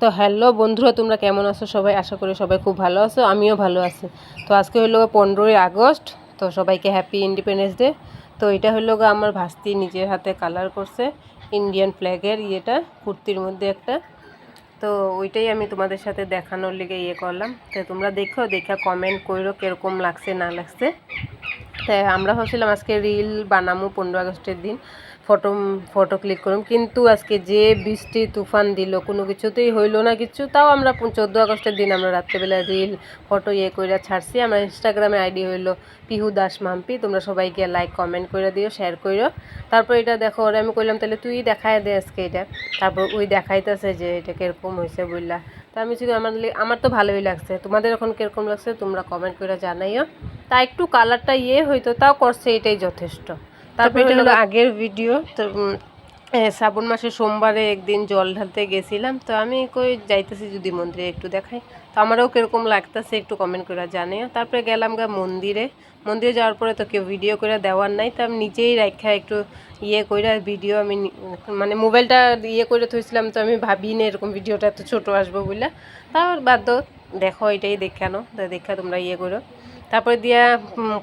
তো হ্যালো বন্ধুরা, তোমরা কেমন আছো সবাই? আশা করি সবাই খুব ভালো আছো, আমিও ভালো আছি। তো আজকে হলো 15ই আগস্ট, তো সবাইকে হ্যাপি ইন্ডিপেন্ডেন্স ডে। তো এটা হলো আমার ভাস্তি নিজের হাতে কালার করছে ইন্ডিয়ান ফ্ল্যাগের ইয়েটা কুর্তির মধ্যে একটা। তো ওইটাই আমি তোমাদের সাথে দেখানোর লিগে করলাম। তো তোমরা দেখা কমেন্ট করো কীরকম লাগছে না লাগছে। তাই আমরা ভাবছিলাম আজকে রিল বানামো 15 আগস্টের দিন, ফটো ফটো ক্লিক করুম, কিন্তু আজকে যে বৃষ্টি তুফান দিল কোনো কিছুতেই হইলো না কিছু। তাও আমরা 14 আগস্টের দিন আমরা রাত্রেবেলা রিল ফটো করে ছাড়ছি। আমরা ইনস্টাগ্রামে আইডি হইলো পিহু দাস মাম্পি। তোমরা সবাই গিয়ে লাইক কমেন্ট করে দিও, শেয়ার করো। তারপর এটা দেখো, ওরা আমি কইলাম তাহলে তুই দেখায় দে আজকে এটা। তারপর ওই দেখাইতেছে যে এটা কীরকম হয়েছে বললা। তা আমি শুধু আমার তো ভালোই লাগছে, তোমাদের এখন কীরকম লাগছে তোমরা কমেন্ট করে জানাইও। তা একটু কালারটা হইতো, তাও করছে, এটাই যথেষ্ট। তারপর এটা হলো আগের ভিডিও। তো শ্রাবণ মাসে সোমবারে একদিন জল ঢালতে গেছিলাম। তো আমি যাইতেছি যদি মন্দিরে একটু দেখাই, তো আমারও কীরকম লাগতেছে একটু কমেন্ট করে জানিও। তারপরে গেলাম মন্দিরে যাওয়ার পরে তো কেউ ভিডিও করে দেওয়ার নাই, তো আমি নিজেই রাখা একটু করে ভিডিও আমি মানে মোবাইলটা করে থইছিলাম। তো আমি ভাবিনি এরকম ভিডিওটা এত ছোটো আসবো বলে। তাও বাধ্য দেখো, এটাই দেখানো, দেখা তোমরা করো। তারপরে দিয়া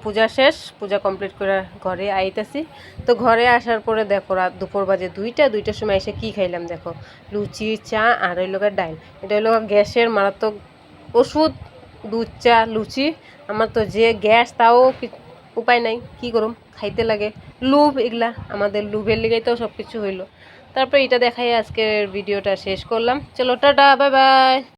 পূজা শেষ, পূজা কমপ্লিট করে ঘরে আইতেছি। তো ঘরে আসার পরে দেখো রাত দুপুর বাজে দুইটার সময় এসে কি খাইলাম দেখো, লুচি চা আর ওই লোকের ডাইল। এটা হলো গ্যাসের মারাত্মক ওষুধ, দুধ চা লুচি। আমার তো যে গ্যাস, তাও উপায় নাই, কি করুম, খাইতে লাগে। লোভ, এগুলা আমাদের লোভের লেগেই তো সব কিছু হইলো। তারপরে এটা দেখাই আজকের ভিডিওটা শেষ করলাম। চলো টাটা, বাই বাই।